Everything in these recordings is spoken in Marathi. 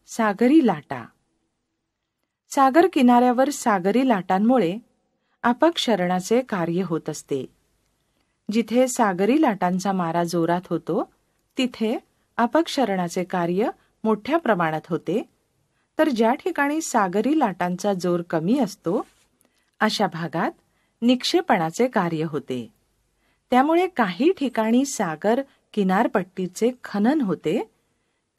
सागरी लाटा. सागर किनाऱ्यावर सागरी लाटांमुळे अपक्षरणाचे कार्य होत असते. जिथे सागरी लाटांचा मारा जोरात होतो तिथे अपक्षरणाचे कार्य मोठ्या प्रमाणात होते, तर ज्या ठिकाणी सागरी लाटांचा जोर कमी असतो अशा भागात निक्षेपणाचे कार्य होते. त्यामुळे काही ठिकाणी सागर किनारपट्टीचे खनन होते,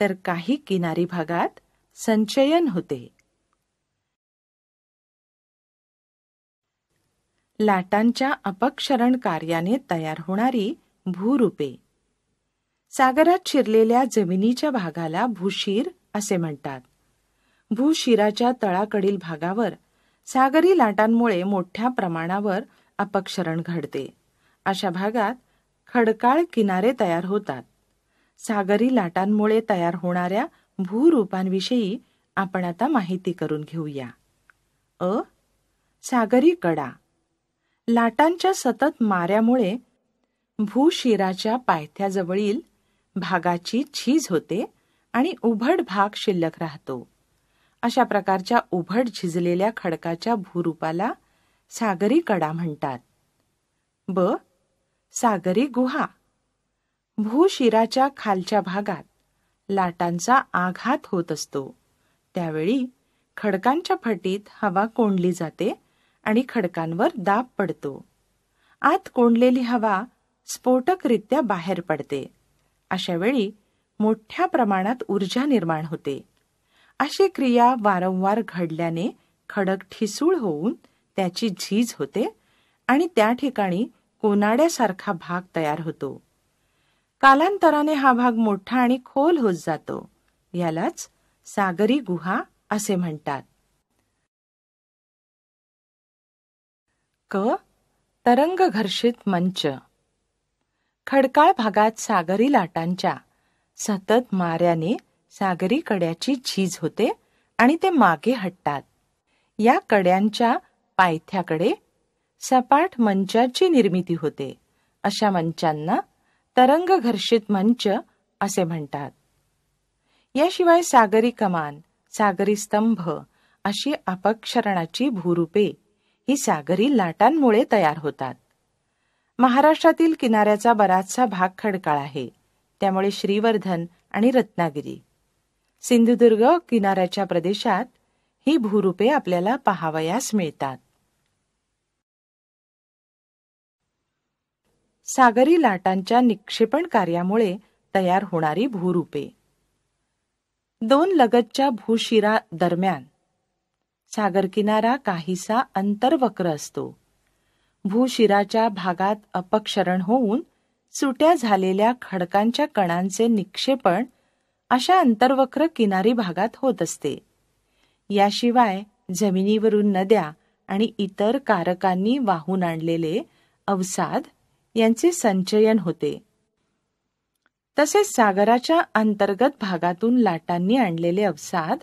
तर काही किनारी भागात संचयन होते. लाटांच्या अपक्षरण कार्याने तयार होणारी भूरूपे. सागरात शिरलेल्या जमिनीच्या भागाला भूशीर असे म्हणतात. भूशिराच्या तळाकडील भागावर सागरी लाटांमुळे मोठ्या प्रमाणावर अपक्षरण घडते. अशा भागात खडकाळ किनारे तयार होतात. सागरी लाटांमुळे तयार होणाऱ्या भूरूपांविषयी आपण आता माहिती करून घेऊया. सागरी कडा. लाटांच्या सतत माऱ्यामुळे भूशिराच्या पायथ्याजवळील भागाची झीज होते आणि उभड भाग शिल्लक राहतो. अशा प्रकारच्या उभड झिजलेल्या खडकाच्या भूरूपाला सागरी कडा म्हणतात. सागरी गुहा. भूशिराच्या खालच्या भागात लाटांचा आघात होत असतो. त्यावेळी खडकांच्या फटीत हवा कोंडली जाते आणि खडकांवर दाब पडतो. आत कोंडलेली हवा स्फोटकरित्या बाहेर पडते. अशा वेळी मोठ्या प्रमाणात ऊर्जा निर्माण होते. अशी क्रिया वारंवार घडल्याने खडक ठिसूळ होऊन त्याची झीज होते आणि त्या ठिकाणी कोनाड्यासारखा भाग तयार होतो. कालांतराने हा भाग मोठा आणि खोल होत जातो. यालाच सागरी गुहा असे म्हणतात. तरंग घर्षित मंच. खडकाळ भागात सागरी लाटांच्या सतत माऱ्याने सागरी कड्याची झीज होते आणि ते मागे हटतात. या कड्यांच्या पायथ्याकडे सपाट मंचाची निर्मिती होते. अशा मंचांना तरंग घर्षित मंच असे म्हणतात. याशिवाय सागरी कमान, सागरी स्तंभ अशी अपक्षरणाची भूरूपे ही सागरी लाटांमुळे तयार होतात. महाराष्ट्रातील किनाऱ्याचा बराचसा भाग खडकाळ आहे. त्यामुळे श्रीवर्धन आणि रत्नागिरी, सिंधुदुर्ग किनाऱ्याच्या प्रदेशात ही भूरूपे आपल्याला पाहावयास मिळतात. सागरी लाटांच्या निक्षेपण कार्यामुळे तयार होणारी भूरूपे. दोन लगतच्या भूशिरा दरम्यान सागर किनारा काहीसा अंतर्वक्र असतो. भूशिराच्या भागात अपक्षरण होऊन सुट्या झालेल्या खडकांच्या कणांचे निक्षेपण अशा अंतर्वक्र किनारी भागात होत असते. याशिवाय जमिनीवरून नद्या आणि इतर कारकांनी वाहून आणलेले अवसाद यांचे संचयन होते. तसेच सागराच्या अंतर्गत भागातून लाटांनी आणलेले अवसाद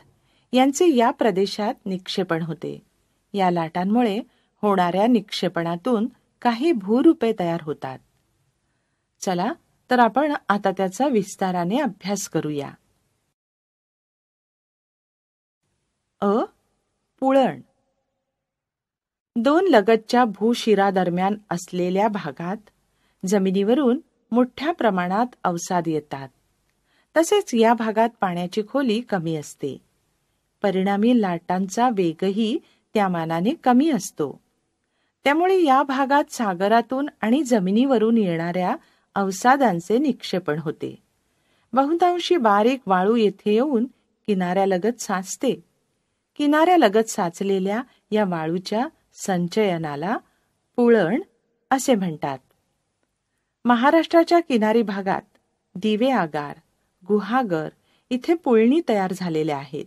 यांचे या प्रदेशात निक्षेपण होते. या लाटांमुळे होणाऱ्या निक्षेपणातून काही भूरूपे तयार होतात. चला तर आपण आता त्याचा विस्ताराने अभ्यास करूया. पुळण. दोन लगतच्या भूशिरादरम्यान असलेल्या भागात जमिनीवरून मोठ्या प्रमाणात अवसाद येतात. तसेच या भागात पाण्याची खोली कमी असते. परिणामी लाटांचा वेगही त्या मानाने कमी असतो. त्यामुळे या भागात सागरातून आणि जमिनीवरून येणाऱ्या अवसादांचे निक्षेपण होते. बहुतांशी बारीक वाळू येथे येऊन किनाऱ्यालगत साचते. किनाऱ्यालगत साचलेल्या या वाळूच्या संचयनाला पुळण असे म्हणतात. महाराष्ट्राच्या किनारी भागात दिवे आगार, गुहागर इथे पुळणी तयार झालेल्या आहेत.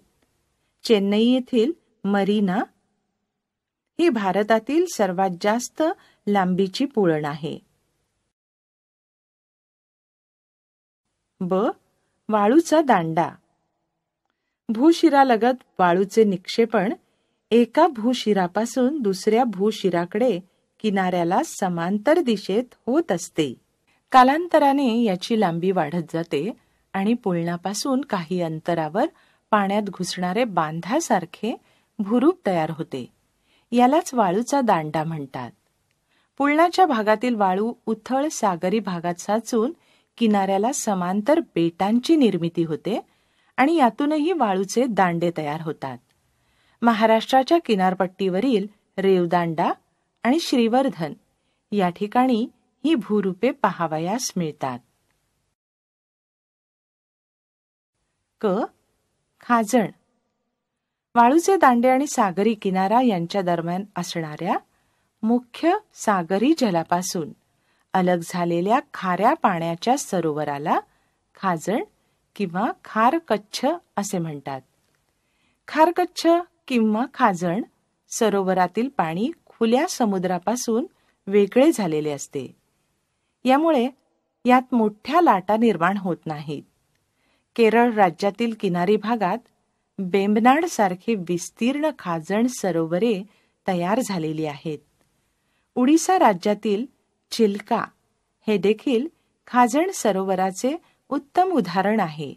चेन्नई येथील मरीना ही भारतातील सर्वात जास्त लांबीची पुळण आहे. वाळूचा दांडा. भूशिरालगत वाळूचे निक्षेपण एका भूशिरापासून दुसऱ्या भूशिराकडे किनाऱ्याला समांतर दिशेत होत असते. कालांतराने याची लांबी वाढत जाते आणि पुळणापासून काही अंतरावर पाण्यात घुसणारे बांधासारखे भुरूप तयार होते. यालाच वाळूचा दांडा म्हणतात. पुळणाच्या भागातील वाळू उथळ सागरी भागात साचून किनाऱ्याला समांतर बेटांची निर्मिती होते आणि यातूनही वाळूचे दांडे तयार होतात. महाराष्ट्राच्या किनारपट्टीवरील रेवदांडा आणि श्रीवर्धन या ठिकाणी ही भूरूपे पाहावयास मिळतात. क. खाजण. वाळूचे दांडे आणि सागरी किनारा यांच्या दरम्यान असणाऱ्या मुख्य सागरी जलापासून अलग झालेल्या खाऱ्या पाण्याच्या सरोवराला खाजण किंवा खारकच्छ असे म्हणतात. खारकच्छ किंवा खाजण सरोवरातील पाणी खुल्या समुद्रापासून वेगळे झालेले असते. यामुळे यात मोठ्या लाटा निर्माण होत नाहीत. केरळ राज्यातील किनारी भागात बेंबनाड सारखी विस्तीर्ण खाजण सरोवरे तयार झालेली आहेत. उडीसा राज्यातील चिल्का हे देखील खाजण सरोवराचे उत्तम उदाहरण आहे.